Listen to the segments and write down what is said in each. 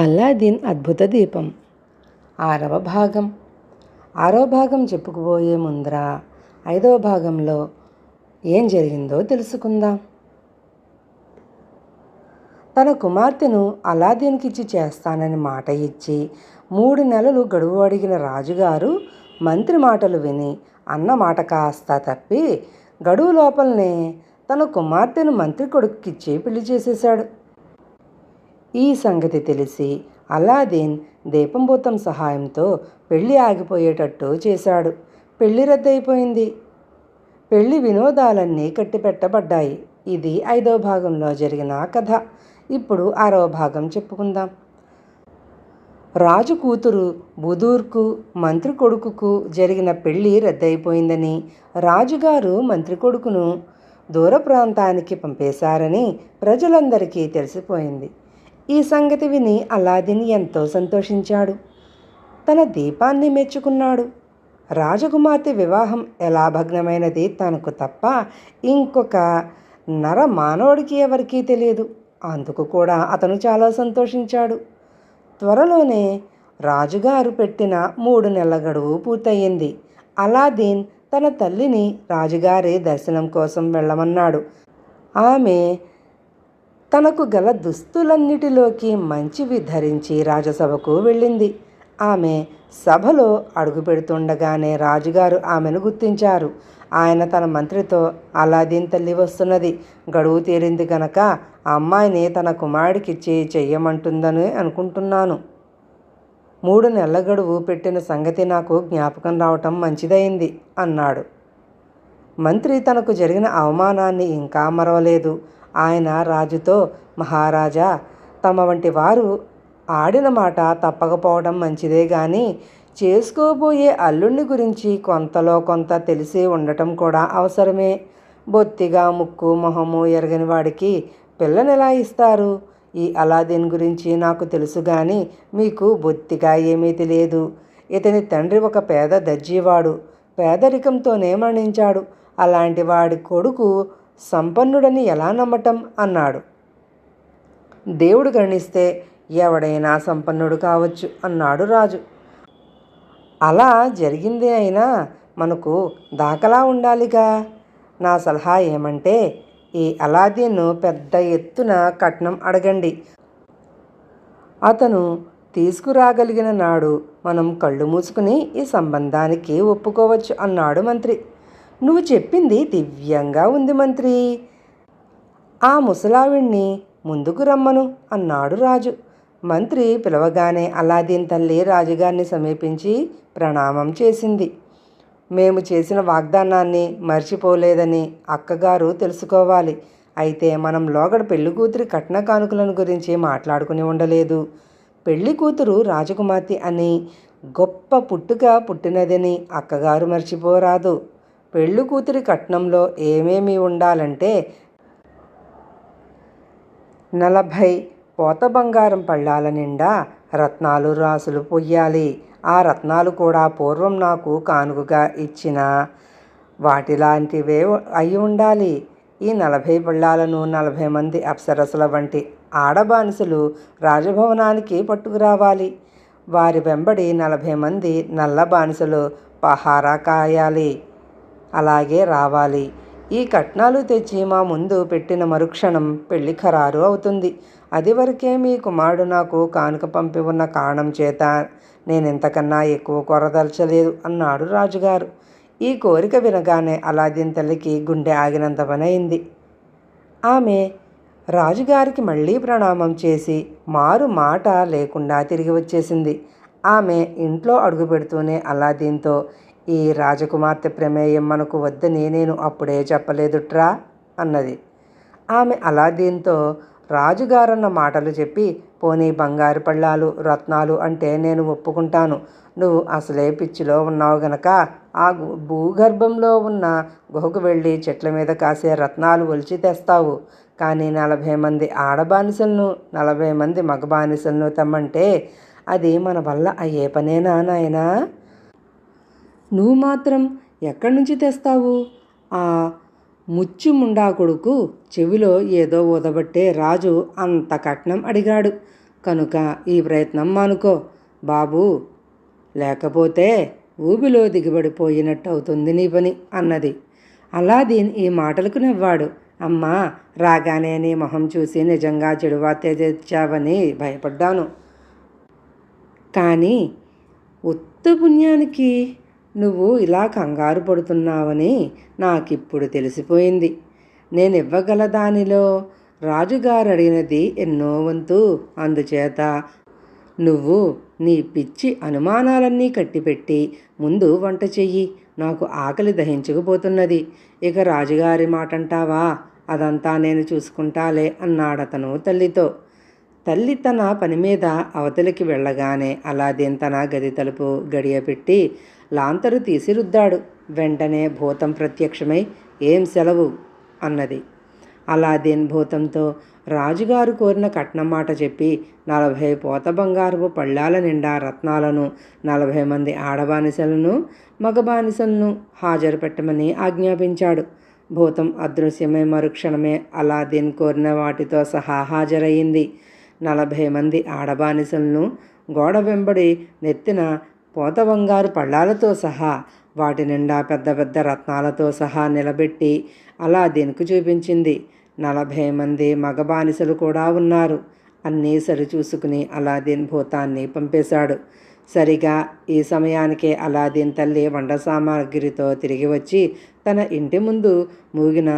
Aladdin అద్భుత దీపం 6వ భాగం. 6వ భాగం చెప్పుకుపోయే ముందర 5వ భాగంలో ఏం జరిగిందో తెలుసుకుందాం. తన కుమార్తెను అల్లాదీన్కిచ్చి చేస్తానని మాట ఇచ్చి 3 నెలలు గడువు అడిగిన రాజుగారు మంత్రి మాటలు విని అన్న మాట కాస్త తప్పి గడువు లోపలనే తన కుమార్తెను మంత్రి కొడుకుకిచ్చి పెళ్లి చేసేశాడు. ఈ సంగతి తెలిసి అల్లాదీన్ దీపంబూతం సహాయంతో పెళ్లి ఆగిపోయేటట్టు చేశాడు. పెళ్లి రద్దయిపోయింది. పెళ్లి వినోదాలన్నీ కట్టిపెట్టబడ్డాయి. ఇది 5వ భాగంలో జరిగిన కథ. ఇప్పుడు 6వ భాగం చెప్పుకుందాం. రాజు కూతురు బుదూర్కు మంత్రి కొడుకుకు జరిగిన పెళ్లి రద్దయిపోయిందని, రాజుగారు మంత్రి కొడుకును దూర ప్రాంతానికి పంపేశారని ప్రజలందరికీ తెలిసిపోయింది. ఈ సంగతి విని అల్లాదీన్ ఎంతో సంతోషించాడు. తన దీపాన్ని మెచ్చుకున్నాడు. రాజకుమార్తె వివాహం ఎలా భగ్నమైనది తనకు తప్ప ఇంకొక నర మానవుడికి ఎవరికీ తెలియదు. అందుకు కూడా అతను చాలా సంతోషించాడు. త్వరలోనే రాజుగారు పెట్టిన 3 నెలల గడువు పూర్తయింది. అల్లాదీన్ తన తల్లిని రాజుగారి దర్శనం కోసం వెళ్ళమన్నాడు. ఆమె తనకు గల దుస్తులన్నిటిలోకి మంచివి ధరించి రాజసభకు వెళ్ళింది. ఆమె సభలో అడుగు పెడుతుండగానే రాజుగారు ఆమెను గుర్తించారు. ఆయన తన మంత్రితో, అల్లాదీన్ తల్లి వస్తున్నది, గడువు తీరింది గనక ఆ అమ్మాయిని తన కుమారుడికిచ్చి చెయ్యమంటుందని అనుకుంటున్నాను. 3 నెలల గడువు పెట్టిన సంగతి నాకు జ్ఞాపకం రావటం మంచిదైంది అన్నాడు. మంత్రి తనకు జరిగిన అవమానాన్ని ఇంకా మరవలేదు. ఆయన రాజుతో, మహారాజా, తమ వంటి వారు ఆడిన మాట తప్పకపోవడం మంచిదే గాని చేసుకోబోయే అల్లుణ్ణి గురించి కొంతలో కొంత తెలిసి ఉండటం కూడా అవసరమే. బొత్తిగా ముక్కు మొహము ఎరగని వాడికి పిల్లనెలా ఇస్తారు? ఈ అల్లాదీన్ గురించి నాకు తెలుసు గాని మీకు బొత్తిగా ఏమీ తెలియదు. ఇతని తండ్రి ఒక పేద దర్జీవాడు, పేదరికంతోనే మరణించాడు. అలాంటి వాడి కొడుకు సంపన్నుడని ఎలా నమ్మటం అన్నాడు. దేవుడు కరుణిస్తే ఎవడైనా సంపన్నుడు కావచ్చు అన్నాడు రాజు. అలా జరిగింది అయినా మనకు దాఖలా ఉండాలిగా. నా సలహా ఏమంటే ఈ అల్లాదీన్ను పెద్ద ఎత్తున కట్నం అడగండి. అతను తీసుకురాగలిగిన నాడు మనం కళ్ళు మూసుకుని ఈ సంబంధానికి ఒప్పుకోవచ్చు అన్నాడు మంత్రి. నువ్వు చెప్పింది దివ్యంగా ఉంది మంత్రి. ఆ ముసలావిణ్ణి ముందుకు రమ్మను అన్నాడు రాజు. మంత్రి పిలవగానే అల్లాదీన్ తల్లి రాజుగారిని సమీపించి ప్రణామం చేసింది. మేము చేసిన వాగ్దానాన్ని మర్చిపోలేదని అక్కగారు తెలుసుకోవాలి. అయితే మనం లోగడ పెళ్లి కూతురి కట్న కానుకలను గురించి మాట్లాడుకుని ఉండలేదు. పెళ్లి కూతురు రాజకుమార్తె అని గొప్ప పుట్టుక పుట్టినదని అక్కగారు మర్చిపోరాదు. పెళ్లి కూతురి కట్నంలో ఏమేమి ఉండాలంటే 40 పోత బంగారం పళ్ళాల నిండా రత్నాలు రాసులు పొయ్యాలి. ఆ రత్నాలు కూడా పూర్వం నాకు కానుకగా ఇచ్చిన వాటిలాంటివే అయి ఉండాలి. ఈ 40 పళ్ళాలను 40 మంది అప్సరసల వంటి ఆడబానిసలు రాజభవనానికి పట్టుకురావాలి. వారి వెంబడి 40 మంది నల్ల బానిసలు పహారా కాయాలి. అలాగే రావాలి. ఈ కట్నాలు తెచ్చి మా ముందు పెట్టిన మరుక్షణం పెళ్లి ఖరారు అవుతుంది. అది వరకే మీ కుమారుడు నాకు కానుక పంపి ఉన్న కారణం చేత నేనింతకన్నా ఎక్కువ కొరదలచలేదు అన్నాడు రాజుగారు. ఈ కోరిక వినగానే అల్లాదీన్ తల్లికి గుండె ఆగినంత పనైంది. ఆమె రాజుగారికి మళ్ళీ ప్రణామం చేసి మారు మాట లేకుండా తిరిగి వచ్చేసింది. ఆమె ఇంట్లో అడుగు పెడుతూనే అల్లాదీన్తో, ఈ రాజకుమార్తె ప్రమేయం మనకు వద్దని నేను అప్పుడే చెప్పలేదుట్రా అన్నది. ఆమె అల్లాదీన్తో రాజుగారన్న మాటలు చెప్పి, పోనీ బంగారు పళ్ళాలు రత్నాలు అంటే నేను ఒప్పుకుంటాను. నువ్వు అసలే పిచ్చిలో ఉన్నావు గనక ఆ భూగర్భంలో ఉన్న గుహకు వెళ్ళి చెట్ల మీద కాసే రత్నాలు ఒలిచి తెస్తావు. కానీ 40 మంది ఆడబానిసలను 40 మంది మగ బానిసలను తెమ్మంటే అది మన వల్ల అయ్యే పనేనా నాయనా? నువ్వు మాత్రం ఎక్కడి నుంచి తెస్తావు? ఆ ముచ్చుముండా కొడుకు చెవిలో ఏదో ఊదబట్టే రాజు అంత కట్నం అడిగాడు. కనుక ఈ ప్రయత్నం మానుకో బాబూ, లేకపోతే ఊబిలో దిగబడిపోయినట్టు అవుతుంది నీ పని అన్నది. అలాదీన్ ఈ మాటలకు నవ్వాడు. అమ్మా, రాగానే నీ మొహం చూసి నిజంగా చెడు వార్త తెచ్చావని భయపడ్డాను. కానీ ఉత్త పుణ్యానికి నువ్వు ఇలా కంగారు పడుతున్నావని నాకిప్పుడు తెలిసిపోయింది. నేనివ్వగల దానిలో రాజుగారు అడిగినది ఎన్నో వంతు. అందుచేత నువ్వు నీ పిచ్చి అనుమానాలన్నీ కట్టిపెట్టి ముందు వంట చెయ్యి. నాకు ఆకలి దహించుకుపోతున్నది. ఇక రాజుగారి మాటంటావా? అదంతా నేను చూసుకుంటాలే అన్నాడతను తల్లితో. తల్లి తన పని మీద అవతలికి వెళ్ళగానే అలాదీన్ తన గది తలుపు గడియపెట్టి లాంతరు తీసి రుద్దాడు. వెంటనే భూతం ప్రత్యక్షమై ఏం సెలవు అన్నది. అలాదీన్ భూతంతో రాజుగారు కోరిన కట్నం మాట చెప్పి 40 పోత బంగారపు పళ్ళాల నిండా రత్నాలను 40 మంది ఆడబానిసలను మగ బానిసలను హాజరు పెట్టమని ఆజ్ఞాపించాడు. భూతం అదృశ్యమై మరుక్షణమే అలాదీన్ కోరిన వాటితో సహా హాజరయ్యింది. 40 మంది ఆడబానిసలను గోడ వెంబడి నెత్తిన పోత బంగారు పళ్ళాలతో సహా వాటి నిండా పెద్ద పెద్ద రత్నాలతో సహా నిలబెట్టి అలాదీన్కు చూపించింది. 40 మంది మగ బానిసలు కూడా ఉన్నారు. అన్నీ సరిచూసుకుని అలాదీన్ భూతాన్ని పంపేశాడు. సరిగా ఈ సమయానికే అలాదీన్ తల్లి వంట సామాగ్రితో తిరిగి వచ్చి తన ఇంటి ముందు మూగిన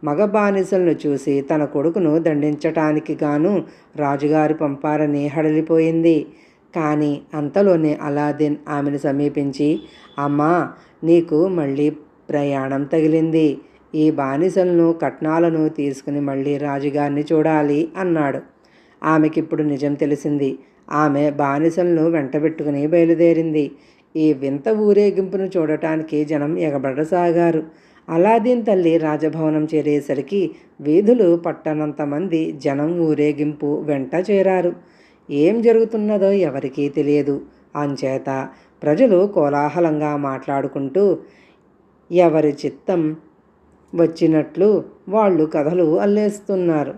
మగ బానిసలను చూసి తన కొడుకును దండించటానికి గాను రాజుగారు పంపారని హడలిపోయింది. కానీ అంతలోనే అలాదీన్ ఆమెను సమీపించి, అమ్మా, నీకు మళ్ళీ ప్రయాణం తగిలింది. ఈ బానిసలను కట్నాలను తీసుకుని మళ్ళీ రాజుగారిని చూడాలి అన్నాడు. ఆమెకిప్పుడు నిజం తెలిసింది. ఆమె బానిసలను వెంటబెట్టుకుని బయలుదేరింది. ఈ వింత ఊరేగింపును చూడటానికి జనం ఎగబడసాగారు. అలాదీన్ తల్లి రాజభవనం చేరేసరికి వీధులు పట్టనంత మంది జనం ఊరేగింపు వెంట చేరారు. ఏం జరుగుతున్నదో ఎవరికీ తెలియదు. అంచేత ప్రజలు కోలాహలంగా మాట్లాడుకుంటూ ఎవరి చిత్తం వచ్చినట్లు వాళ్ళు కథలు అల్లేస్తున్నారు.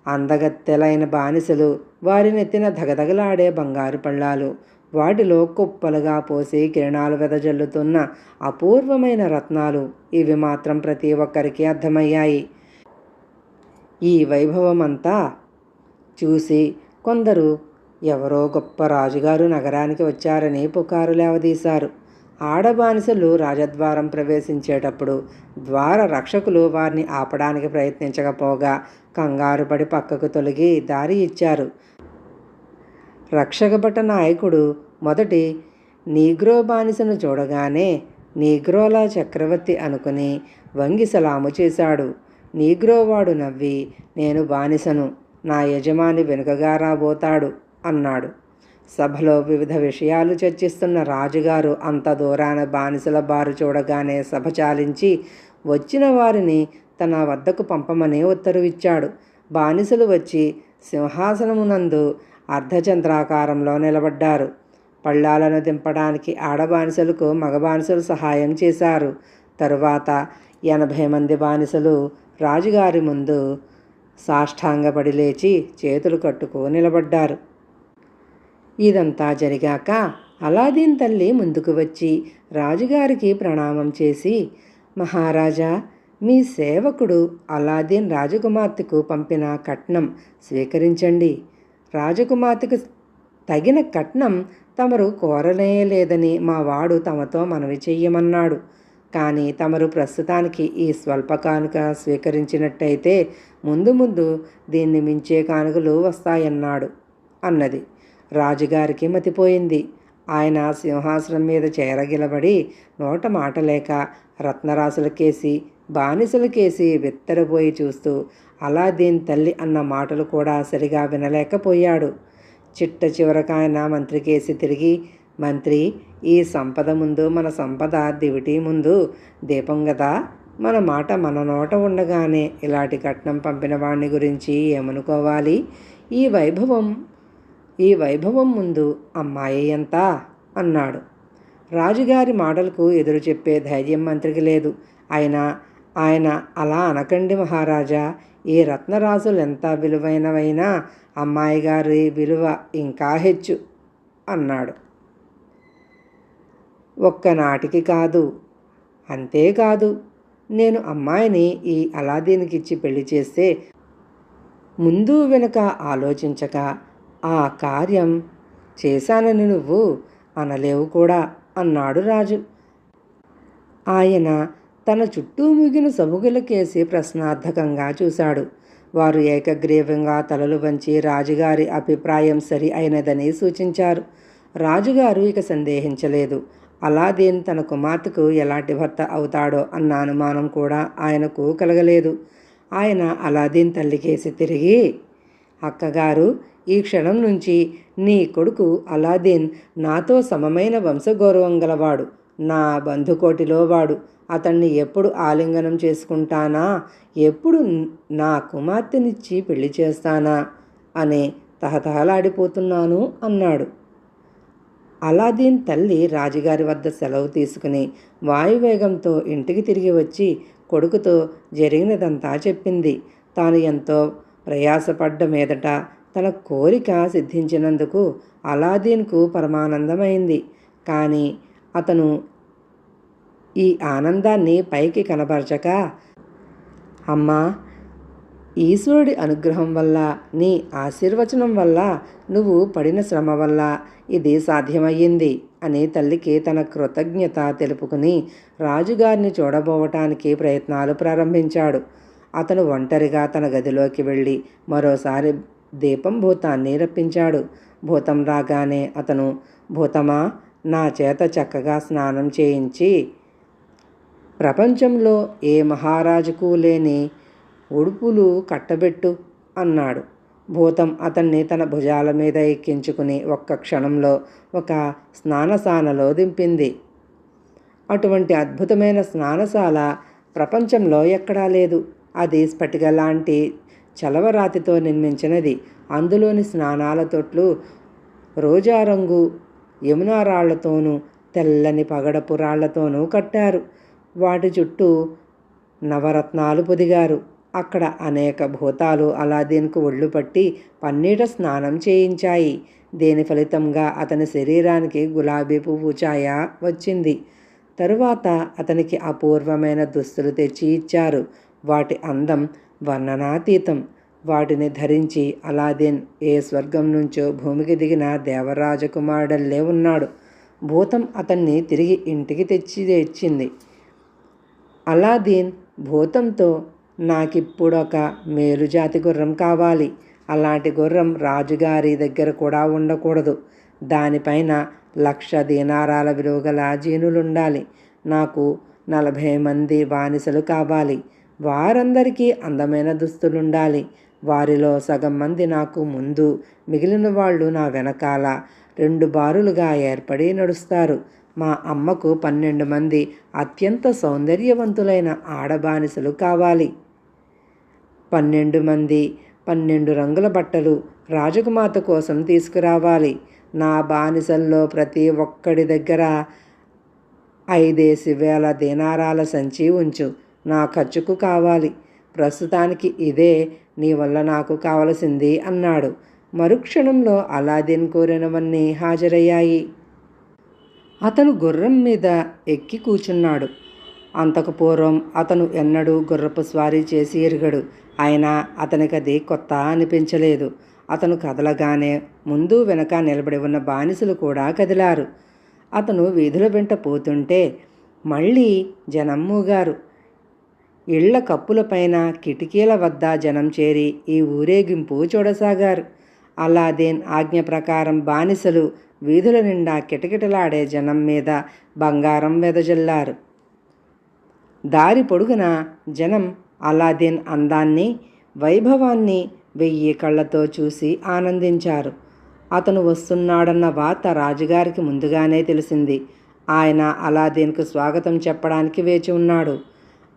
అందగత్తెలైన బానిసలు, వారి నెత్తిన ధగధగలాడే బంగారు పళ్ళాలు, వాటిలో కుప్పలుగా పోసి కిరణాలు వెదజల్లుతున్న అపూర్వమైన రత్నాలు, ఇవి మాత్రం ప్రతి ఒక్కరికి అర్థమయ్యాయి. ఈ వైభవమంతా చూసి కొందరు ఎవరో గొప్ప రాజుగారు నగరానికి వచ్చారని పుకారు లేవదీశారు. ఆడబానిసలు రాజద్వారం ప్రవేశించేటప్పుడు ద్వార రక్షకులు వారిని ఆపడానికి ప్రయత్నించకపోగా కంగారుపడి పక్కకు తొలగి దారి ఇచ్చారు. రక్షకభట నాయకుడు మొదటి నీగ్రో బానిసను చూడగానే నీగ్రోల చక్రవర్తి అనుకుని వంగి సలాము చేశాడు. నీగ్రోవాడు నవ్వి, నేను బానిసను, నా యజమాని వెనుకగా రాబోతాడు అన్నాడు. సభలో వివిధ విషయాలు చర్చిస్తున్న రాజుగారు అంత దూరాన బానిసల బారు చూడగానే సభ చాలించి వచ్చిన వారిని తన వద్దకు పంపమని ఉత్తర్విచ్చాడు. బానిసలు వచ్చి సింహాసనమునందు అర్ధచంద్రాకారంలో నిలబడ్డారు. పళ్ళాలను దింపడానికి ఆడబానిసలకు మగబానిసలు సహాయం చేశారు. తరువాత 80 మంది బానిసలు రాజుగారి ముందు సాష్టాంగపడి లేచి చేతులు కట్టుకు నిలబడ్డారు. ఇదంతా జరిగాక అలాదీన్ తల్లి ముందుకు వచ్చి రాజుగారికి ప్రణామం చేసి, మహారాజా, మీ సేవకుడు అలాదీన్ రాజకుమార్తెకు పంపిన కట్నం స్వీకరించండి. రాజకుమార్తెకు తగిన కట్నం తమరు కోరలేదని మా వాడు తమతో మనవి చెయ్యమన్నాడు. కానీ తమరు ప్రస్తుతానికి ఈ స్వల్ప కానుక స్వీకరించినట్టయితే ముందు ముందు దీన్ని మించే కానుకలు వస్తాయన్నాడు అన్నది. రాజుగారికి మతిపోయింది. ఆయన సింహాసనం మీద చేరగిలబడి నోట మాట లేక రత్నరాశులకేసి బానిసలకేసి బిత్తరపోయి చూస్తూ అలాదీన్ తల్లి అన్న మాటలు కూడా సరిగా వినలేకపోయాడు. చిట్ట చివరకాయన మంత్రికేసి తిరిగి, మంత్రి, ఈ సంపద ముందు మన సంపద దివిటి ముందు దీపం గదా, మన మాట మన నోట ఉండగానే ఇలాంటి కట్నం పంపిన వాణ్ణి గురించి ఏమనుకోవాలి? ఈ వైభవం ముందు అమ్మాయి ఎంత అన్నాడు. రాజుగారి మాటలకు ఎదురు చెప్పే ధైర్యం మంత్రికి లేదు. అయినా ఆయన అలా అనకండి మహారాజా, ఈ రత్నరాశులు ఎంత విలువైనవైనా అమ్మాయి గారి విలువ ఇంకా హెచ్చు అన్నాడు. ఒక్కనాటికి కాదు, అంతేకాదు నేను అమ్మాయిని ఈ అలాదీన్కిచ్చి పెళ్లి చేస్తే ముందు వెనుక ఆలోచించక ఆ కార్యం చేశానని నువ్వు అనలేవు కూడా అన్నాడు రాజు. ఆయన తన చుట్టూ మూగిన సముగులకేసి ప్రశ్నార్థకంగా చూశాడు. వారు ఏకగ్రీవంగా తలలు వంచి రాజుగారి అభిప్రాయం సరి అయినదని సూచించారు. రాజుగారు ఇక సందేహించలేదు. అలాదీన్ తన కుమార్తెకు ఎలాంటి భర్త అవుతాడో అన్న అనుమానం కూడా ఆయనకు కలగలేదు. ఆయన అలాదీన్ తల్లికేసి తిరిగి, అక్కగారు, ఈ క్షణం నుంచి నీ కొడుకు అలాదీన్ నాతో సమమైన వంశగౌరవం గలవాడు, నా బంధుకోటిలో వాడు. అతన్ని ఎప్పుడు ఆలింగనం చేసుకుంటానా, ఎప్పుడు నా కుమార్తెనిచ్చి పెళ్లి చేస్తానా అని తహతహలాడిపోతున్నాను అన్నాడు. అలాదీన్ తల్లి రాజుగారి వద్ద సెలవు తీసుకుని వాయువేగంతో ఇంటికి తిరిగి వచ్చి కొడుకుతో జరిగినదంతా చెప్పింది. తాను ఎంతో ప్రయాసపడ్డ మీదట తన కోరిక సిద్ధించినందుకు అలాదీన్కు పరమానందమైంది. కానీ అతను ఈ ఆనందాన్ని పైకి కనబరచక, అమ్మా, ఈశ్వరుడి అనుగ్రహం వల్ల, నీ ఆశీర్వచనం వల్ల, నువ్వు పడిన శ్రమ వల్ల ఇది సాధ్యమయ్యింది అని తల్లికి తన కృతజ్ఞత తెలుపుకుని రాజుగారిని చూడబోవటానికి ప్రయత్నాలు ప్రారంభించాడు. అతను ఒంటరిగా తన గదిలోకి వెళ్ళి మరోసారి దీపం భూతాన్ని రప్పించాడు. భూతం రాగానే అతను, భూతమా, నా చేత చక్కగా స్నానం చేయించి ప్రపంచంలో ఏ మహారాజుకు లేని ఉడుపులు కట్టబెట్టు అన్నాడు. భూతం అతన్ని తన భుజాల మీద ఎక్కించుకుని ఒక్క క్షణంలో ఒక స్నానశాలలో దింపింది. అటువంటి అద్భుతమైన స్నానశాల ప్రపంచంలో ఎక్కడా లేదు. అది స్ఫటిక లాంటి చలవరాతితో నిర్మించినది. అందులోని స్నానాల తొట్లు రోజా రంగు యమునా రాళ్లతోనూ తెల్లని పగడపు రాళ్లతోనూ కట్టారు. వాటి చుట్టూ నవరత్నాలు పొదిగారు. అక్కడ అనేక భూతాలు అలాదీన్కు ఒళ్ళు పట్టి పన్నీట స్నానం చేయించాయి. దీని ఫలితంగా అతని శరీరానికి గులాబీ పువ్వు ఛాయ వచ్చింది. తరువాత అతనికి అపూర్వమైన దుస్తులు తెచ్చి ఇచ్చారు. వాటి అందం వర్ణనాతీతం. వాటిని ధరించి అలాదీన్ ఏ స్వర్గం నుంచో భూమికి దిగిన దేవరాజకుమారుడల్లే ఉన్నాడు. భూతం అతన్ని తిరిగి ఇంటికి తెచ్చింది. అలాదీన్ భూతంతో, నాకిప్పుడొక మేలుజాతి గుర్రం కావాలి. అలాంటి గుర్రం రాజుగారి దగ్గర కూడా ఉండకూడదు. దానిపైన 1,00,000 దీనారాల విలువగల జీనులుండాలి. నాకు 40 మంది బానిసలు కావాలి. వారందరికీ అందమైన దుస్తులుండాలి. వారిలో సగం మంది నాకు ముందు, మిగిలిన వాళ్ళు నా వెనకాల 2 బారులుగా ఏర్పడి నడుస్తారు. మా అమ్మకు 12 మంది అత్యంత సౌందర్యవంతులైన ఆడబానిసలు కావాలి. 12 మంది 12 రంగుల బట్టలు రాజకుమార్తె కోసం తీసుకురావాలి. నా బానిసల్లో ప్రతి ఒక్కడి దగ్గర 5,000 దీనారాల సంచి ఉంచు. నా ఖర్చుకు కావాలి. ప్రస్తుతానికి ఇదే నీ వల్ల నాకు కావలసింది అన్నాడు. మరుక్షణంలో అలాదీన్ కోరినవన్నీ హాజరయ్యాయి. అతను గుర్రం మీద ఎక్కి కూర్చున్నాడు. అంతకు పూర్వం అతను ఎన్నడూ గుర్రపు స్వారీ చేసి ఎరగడు. అయినా అతనికది కొత్త అనిపించలేదు. అతను కదలగానే ముందు వెనక నిలబడి ఉన్న బానిసలు కూడా కదిలారు. అతను వీధుల వెంట పోతుంటే మళ్ళీ జనం మూగారు. ఇళ్ల కప్పులపైన, కిటికీల వద్ద జనం చేరి ఈ ఊరేగింపు చూడసాగారు. అలాదీన్ ఆజ్ఞ ప్రకారం బానిసలు వీధుల నిండా కిటకిటలాడే జనం మీద బంగారం వెదజల్లారు. దారి పొడుగున జనం అలాదీన్ అందాన్ని, వైభవాన్ని 1000 కళ్ళతో చూసి ఆనందించారు. అతను వస్తున్నాడన్న వార్త రాజుగారికి ముందుగానే తెలిసింది. ఆయన అలాదీన్కు స్వాగతం చెప్పడానికి వేచి ఉన్నాడు.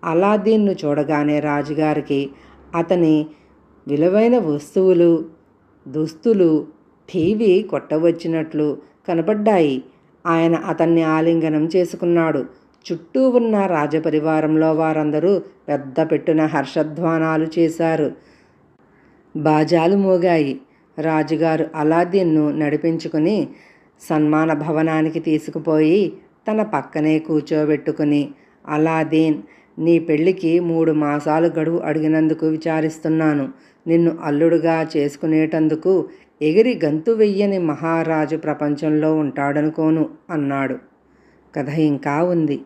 అలాదీన్ను చూడగానే రాజుగారికి అతని విలువైన వస్తువులు, దుస్తులు టీవీ కొట్టవచ్చినట్లు కనబడ్డాయి. ఆయన అతన్ని ఆలింగనం చేసుకున్నాడు. చుట్టూ ఉన్న రాజపరివారంలో వారందరూ పెద్ద పెట్టున హర్షధ్వానాలు చేశారు. బాజాలు మోగాయి. రాజుగారు అలాద్దీన్ను నడిపించుకుని సన్మాన భవనానికి తీసుకుపోయి తన పక్కనే కూర్చోబెట్టుకుని, అలాద్దీన్, నీ పెళ్ళికి 3 మాసాలు గడువు అడిగినందుకు విచారిస్తున్నాను. నిన్ను అల్లుడుగా చేసుకునేటందుకు ఎగిరి గంతు వెయ్యని మహారాజు ప్రపంచంలో ఉంటాడనుకోను అన్నాడు. కథ ఇంకా ఉంది.